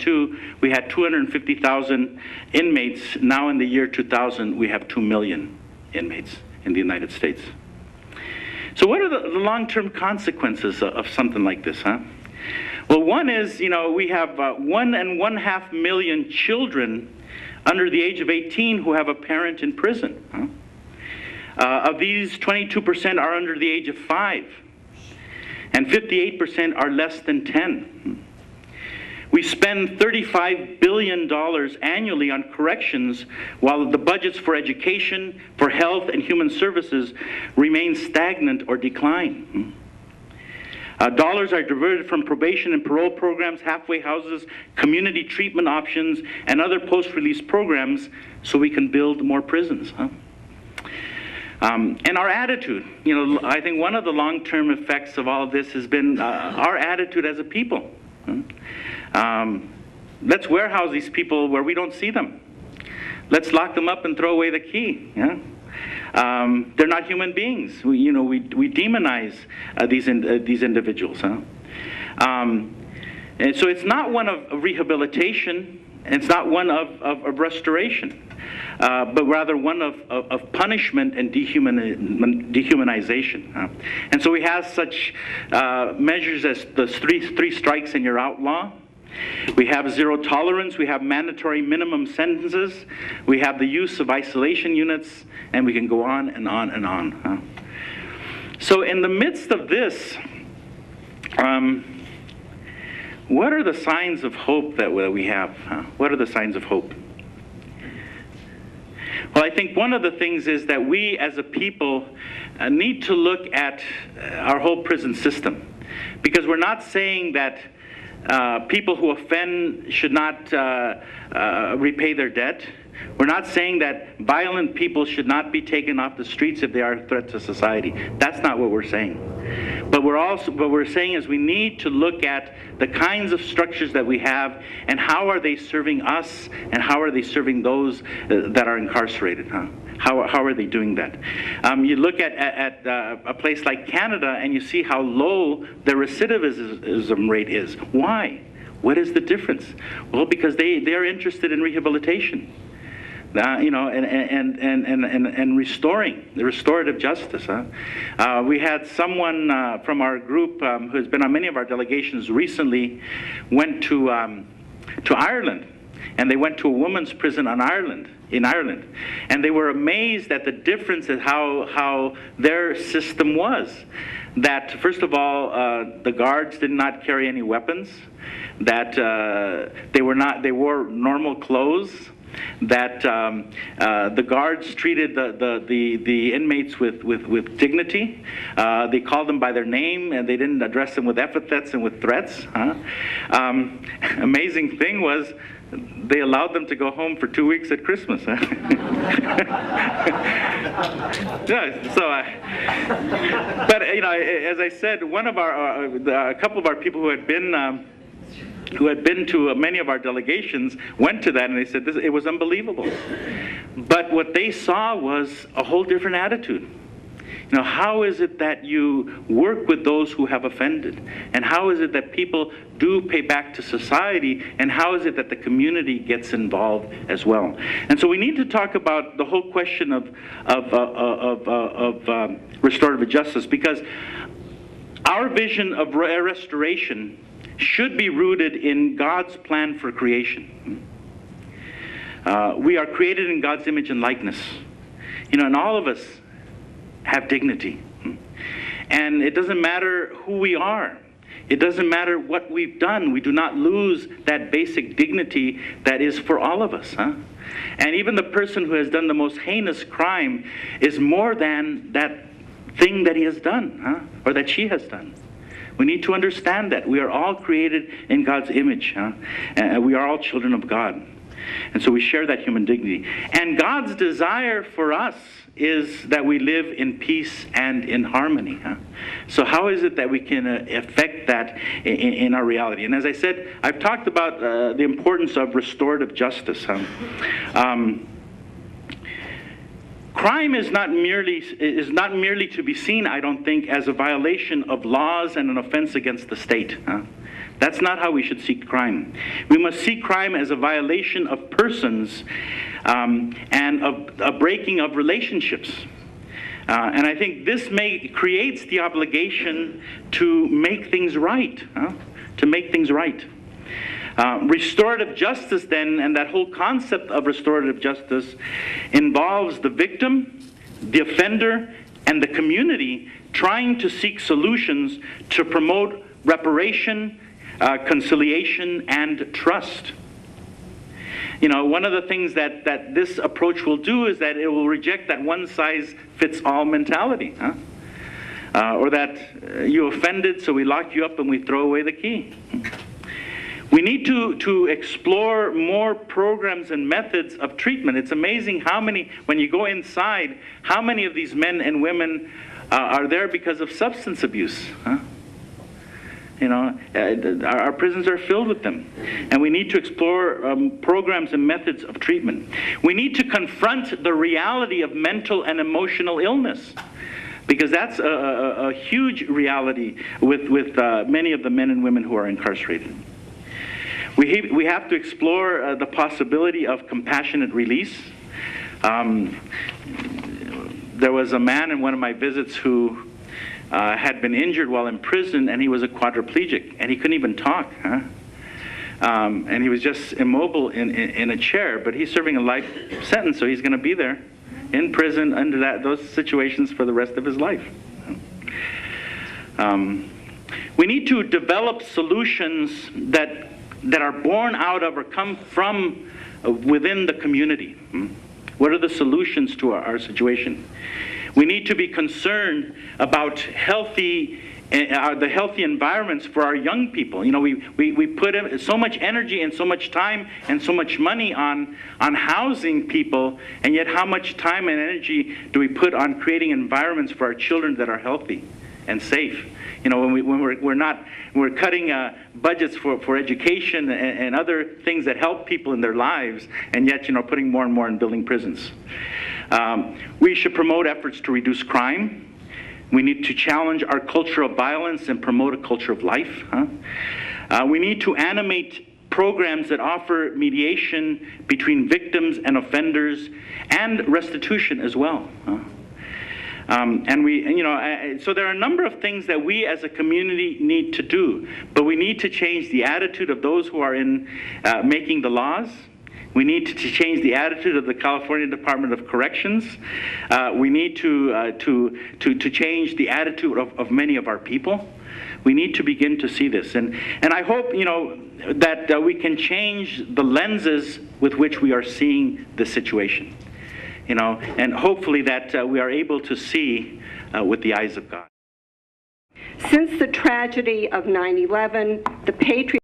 2002, we had 250,000 inmates. Now in the year 2000, we have 2 million inmates in the United States. So what are the long-term consequences of something like this, huh? Well, one is, you know, we have 1.5 million children under the age of 18 who have a parent in prison. Huh? Of these, 22% are under the age of 5, and 58% are less than 10. We spend $35 billion annually on corrections, while the budgets for education, for health, and human services remain stagnant or decline. Dollars are diverted from probation and parole programs, halfway houses, community treatment options, and other post-release programs so we can build more prisons. Huh? And our attitude, you know, I think one of the long-term effects of all of this has been our attitude as a people. Let's warehouse these people where we don't see them. Let's lock them up and throw away the key. Yeah? They're not human beings. We demonize these individuals. Huh? And so it's not one of rehabilitation, and it's not one of restoration, but rather one of punishment and dehumanization. And so we have such measures as the three strikes and you're outlaw. We have zero tolerance. We have mandatory minimum sentences. We have the use of isolation units, and we can go on and on and on. So in the midst of this, what are the signs of hope that we have? What are the signs of hope? Well, I think one of the things is that we as a people need to look at our whole prison system, because we're not saying that people who offend should not repay their debt. We're not saying that violent people should not be taken off the streets if they are a threat to society. That's not what we're saying. But what we're saying is we need to look at the kinds of structures that we have, and how are they serving us, and how are they serving those that are incarcerated. How are they doing that? You look at a place like Canada, and you see how low the recidivism rate is. Why? What is the difference? Well, because they are interested in rehabilitation. And restoring the restorative justice. We had someone from our group who has been on many of our delegations recently went to Ireland, and they went to a women's prison in Ireland, and they were amazed at the difference in how their system was. That first of all, the guards did not carry any weapons. That they wore normal clothes. That the guards treated the inmates with dignity. They called them by their name, and they didn't address them with epithets and with threats. Amazing thing was, they allowed them to go home for 2 weeks at Christmas. Yeah, so, but you know, as I said, one of our a couple of our people who had been to many of our delegations went to that, and they said it was unbelievable. But what they saw was a whole different attitude. You know, how is it that you work with those who have offended? And how is it that people do pay back to society? And how is it that the community gets involved as well? And so we need to talk about the whole question of restorative justice, because our vision of restoration should be rooted in God's plan for creation. We are created in God's image and likeness. You know, and all of us have dignity. And it doesn't matter who we are. It doesn't matter what we've done. We do not lose that basic dignity that is for all of us. And even the person who has done the most heinous crime is more than that thing that he has done, or that she has done. We need to understand that we are all created in God's image, and we are all children of God. And so we share that human dignity. And God's desire for us is that we live in peace and in harmony. So how is it that we can affect that in our reality? And as I said, I've talked about the importance of restorative justice. Crime is not merely to be seen, I don't think, as a violation of laws and an offense against the state. That's not how we should see crime. We must see crime as a violation of persons and a breaking of relationships. And I think this creates the obligation to make things right, to make things right. Restorative justice then, and that whole concept of restorative justice, involves the victim, the offender, and the community trying to seek solutions to promote reparation, conciliation, and trust. You know, one of the things that this approach will do is that it will reject that one-size-fits-all mentality, or that you offended, so we lock you up and we throw away the key. We need to explore more programs and methods of treatment. It's amazing how many, when you go inside, how many of these men and women are there because of substance abuse. You know, our prisons are filled with them. And we need to explore programs and methods of treatment. We need to confront the reality of mental and emotional illness, because that's a huge reality with many of the men and women who are incarcerated. We have to explore the possibility of compassionate release. There was a man in one of my visits who had been injured while in prison, and he was a quadriplegic, and he couldn't even talk. And he was just immobile in a chair, but he's serving a life sentence, so he's going to be there in prison under those situations for the rest of his life. We need to develop solutions that are born out of or come from within the community. What are the solutions to our situation? We need to be concerned about the healthy environments for our young people. You know, we put in so much energy and so much time and so much money on housing people, and yet how much time and energy do we put on creating environments for our children that are healthy and safe? You know, when we're cutting budgets for education and other things that help people in their lives, and yet, you know, putting more and more in building prisons. We should promote efforts to reduce crime. We need to challenge our culture of violence and promote a culture of life. We need to animate programs that offer mediation between victims and offenders, and restitution as well. So there are a number of things that we as a community need to do, but we need to change the attitude of those who are in making the laws. We need to change the attitude of the California Department of Corrections. We need to change the attitude of many of our people. We need to begin to see this, and I hope, you know, that we can change the lenses with which we are seeing the situation. You know, and hopefully that we are able to see with the eyes of God. Since the tragedy of 9/11, the Patriot